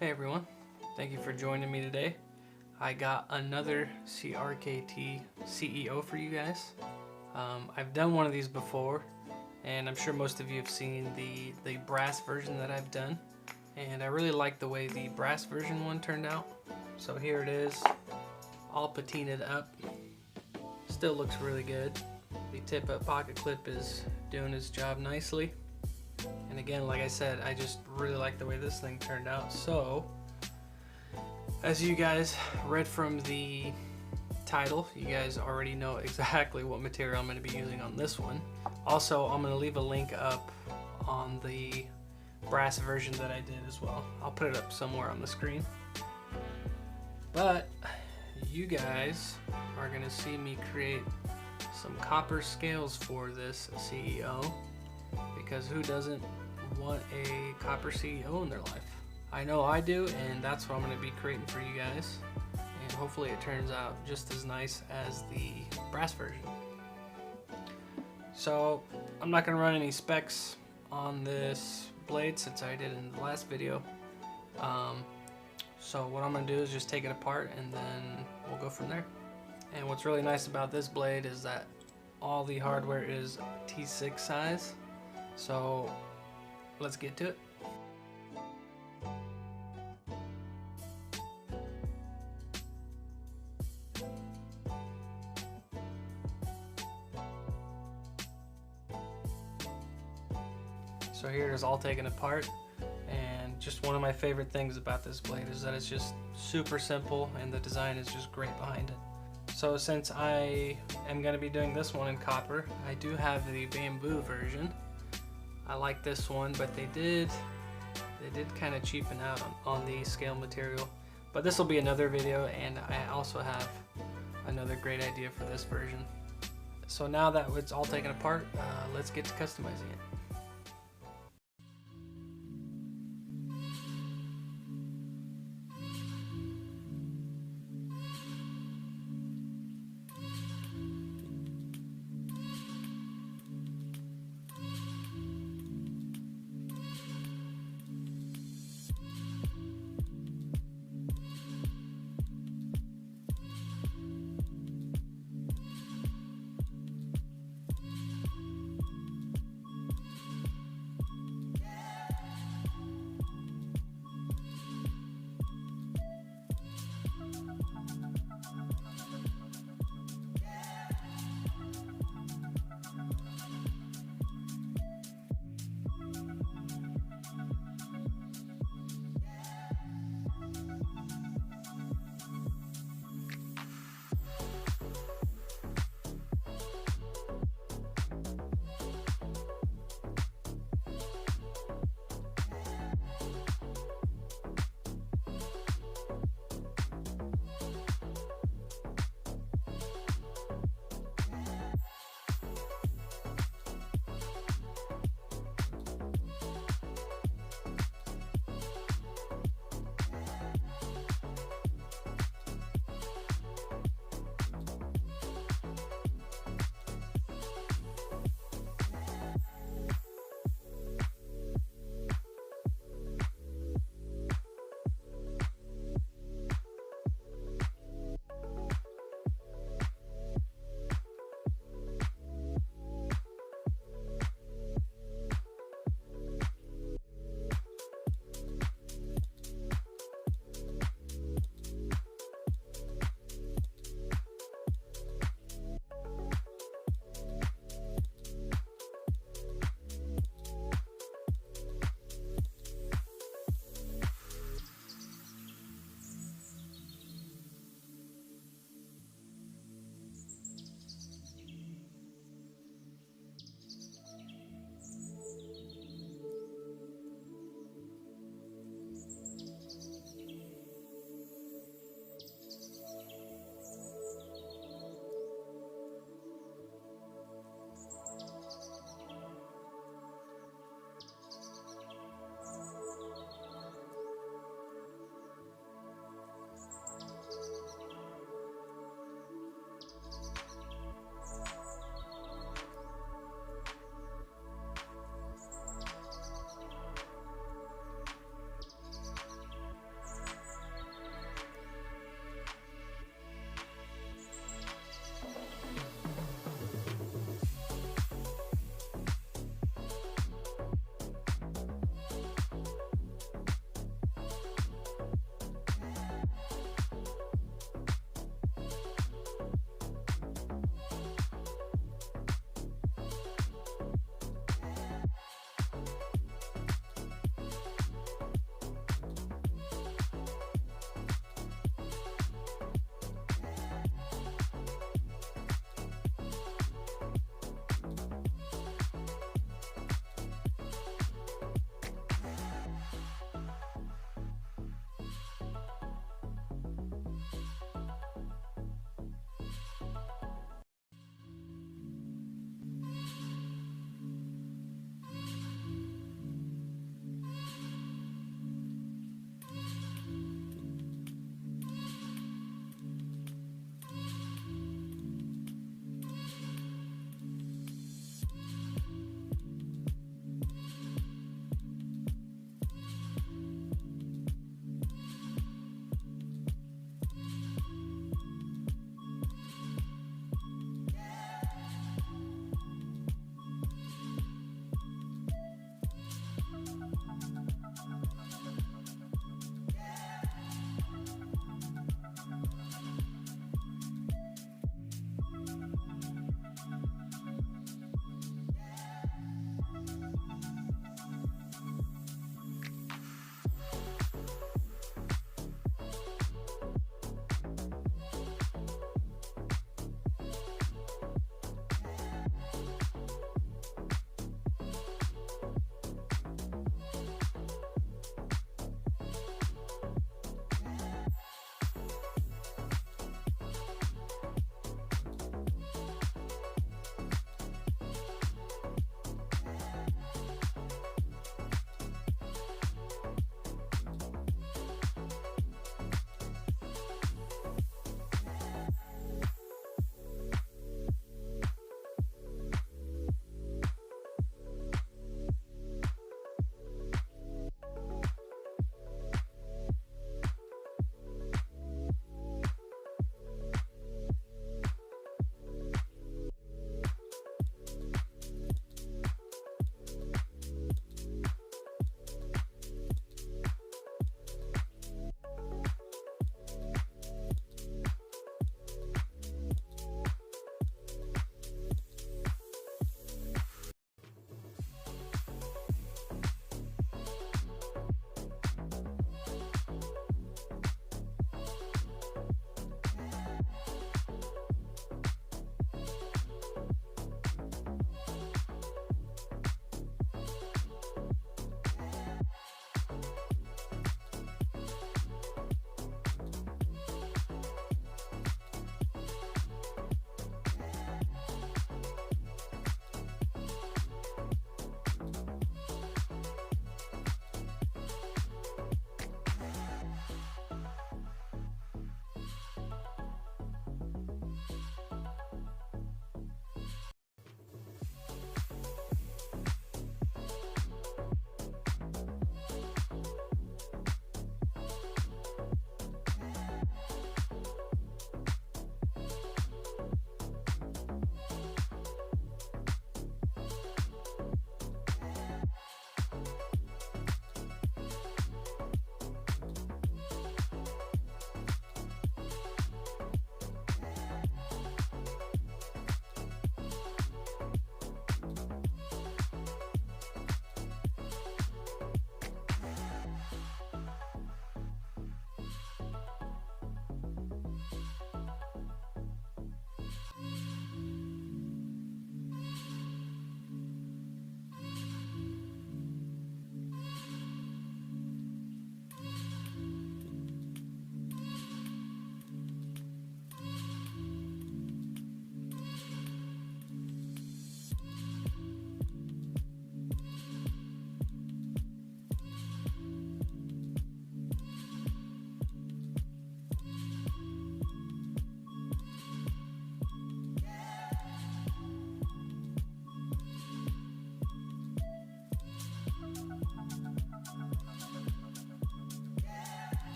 Hey everyone, thank you for joining me today. I got another CRKT CEO for you guys. I've done one of these before, and I'm sure most of you have seen the brass version that I've done. And I really like the way the brass version one turned out. So here it is, all patinaed up. Still looks really good. The tip-up pocket clip is doing its job nicely. And again, like I said, I just really like the way this thing turned out. So, as you guys read from the title, you guys already know exactly what material I'm going to be using on this one. Also, I'm going to leave a link up on the brass version that I did as well. I'll put it up somewhere on the screen. But you guys are going to see me create some copper scales for this CEO, because who doesn't want a copper CEO in their life? I know I do, and that's what I'm going to be creating for you guys, and hopefully it turns out just as nice as the brass version. So I'm not going to run any specs on this blade since I did in the last video. So what I'm going to do is just take it apart and then we'll go from there. And what's really nice about this blade is that all the hardware is T6 size. So let's get to it. So here it is all taken apart, and just one of my favorite things about this blade is that it's just super simple and the design is just great behind it. So since I am going to be doing this one in copper, I do have the bamboo version. I like this one, but they did kind of cheapen out on the scale material. But this will be another video, and I also have another great idea for this version. So now that it's all taken apart, let's get to customizing it.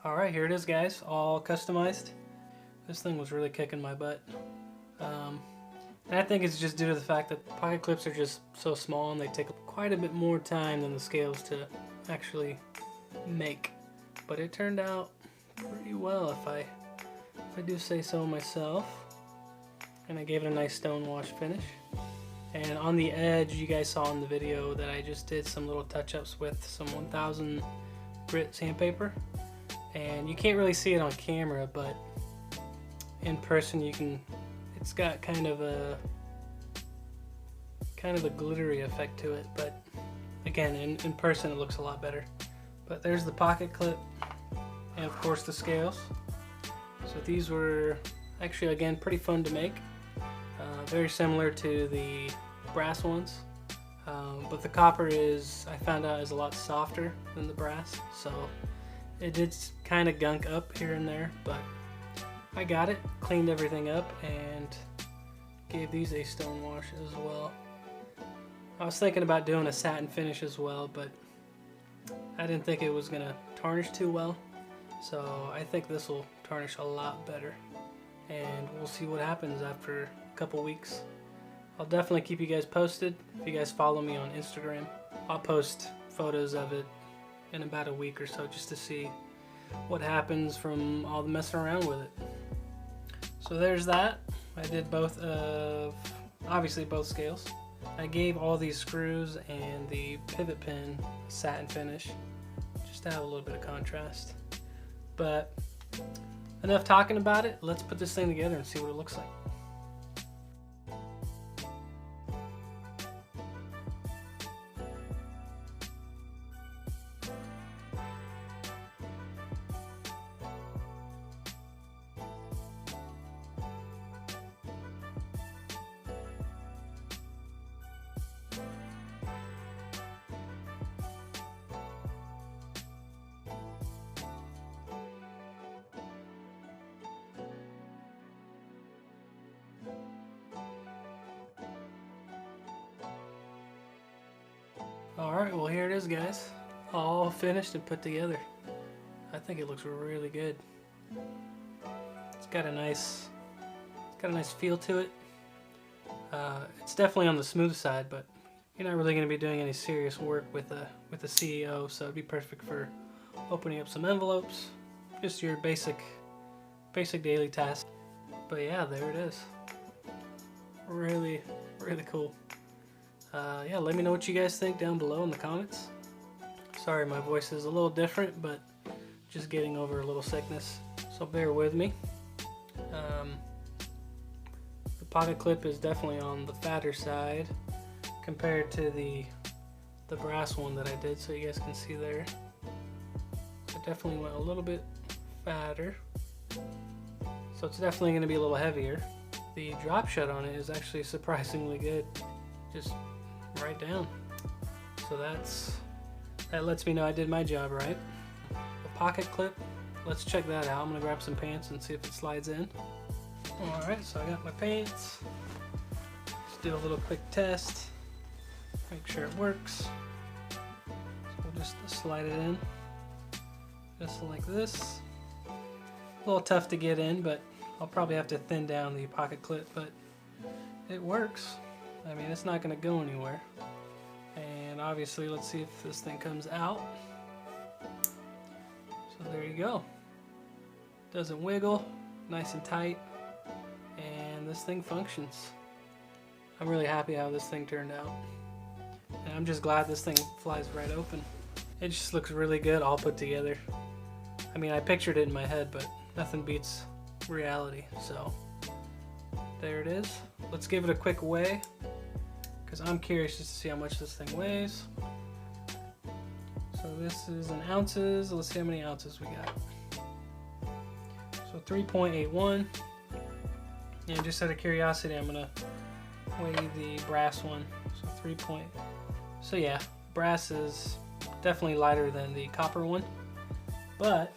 Alright, here it is, guys, all customized. This thing was really kicking my butt. And I think it's just due to the fact that pocket clips are just so small and they take quite a bit more time than the scales to actually make. But it turned out pretty well, if I do say so myself. And I gave it a nice stone wash finish. And on the edge, you guys saw in the video that I just did some little touch-ups with some 1000 grit sandpaper. And you can't really see it on camera, but in person you can. It's got kind of a glittery effect to it, but again, in person it looks a lot better. But there's the pocket clip, and of course the scales. So these were actually, again, pretty fun to make. Very similar to the brass ones, but the copper I found out, is a lot softer than the brass, so it did kind of gunk up here and there, but I got it, cleaned everything up, and gave these a stone wash as well. I was thinking about doing a satin finish as well, but I didn't think it was going to tarnish too well, so I think this will tarnish a lot better, and we'll see what happens after a couple weeks. I'll definitely keep you guys posted. If you guys follow me on Instagram, I'll post photos of it in about a week or so, just to see what happens from all the messing around with it. So there's that. I did obviously both scales. I gave all these screws and the pivot pin satin finish, just to have a little bit of contrast. But enough talking about it, let's put this thing together and see what it looks like. Alright, well here it is, guys. All finished and put together. I think it looks really good. It's got a nice feel to it. It's definitely on the smooth side, but you're not really going to be doing any serious work with the CEO, so it'd be perfect for opening up some envelopes, just your basic daily task. But yeah, there it is. Really cool. Yeah, let me know what you guys think down below in the comments. Sorry, my voice is a little different, but just getting over a little sickness, so bear with me. The pocket clip is definitely on the fatter side compared to the brass one that I did, so you guys can see there. It definitely went a little bit fatter, so it's definitely going to be a little heavier. The drop shut on it is actually surprisingly good, just right down. So that lets me know I did my job right. The pocket clip, let's check that out. I'm gonna grab some pants and see if it slides in. Alright, so I got my pants. Let's do a little quick test. Make sure it works. So we'll just slide it in. Just like this. A little tough to get in, but I'll probably have to thin down the pocket clip, but it works. I mean, it's not going to go anywhere. And obviously, let's see if this thing comes out. So there you go. Doesn't wiggle, nice and tight, and this thing functions. I'm really happy how this thing turned out. And I'm just glad this thing flies right open. It just looks really good all put together. I mean, I pictured it in my head, but nothing beats reality. So there it is. Let's give it a quick weigh, because I'm curious just to see how much this thing weighs. So this is in ounces. Let's see how many ounces we got. So 3.81. And just out of curiosity, I'm gonna weigh the brass one. So 3. So yeah, brass is definitely lighter than the copper one, but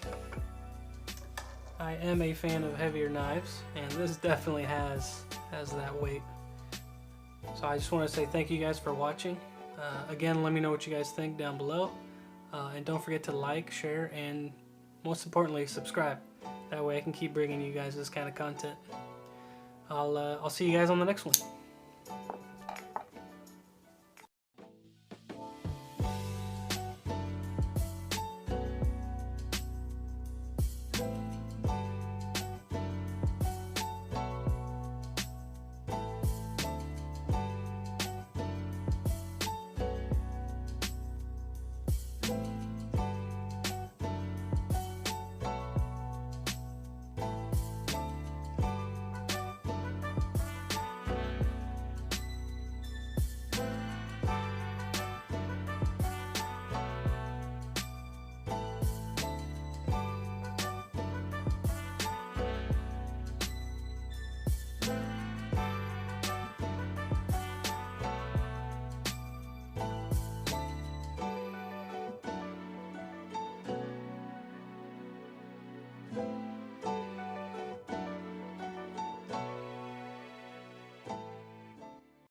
I am a fan of heavier knives, and this definitely has that weight. So I just want to say thank you guys for watching. Again, let me know what you guys think down below, and don't forget to like, share, and most importantly, subscribe. That way I can keep bringing you guys this kind of content. I'll see you guys on the next one.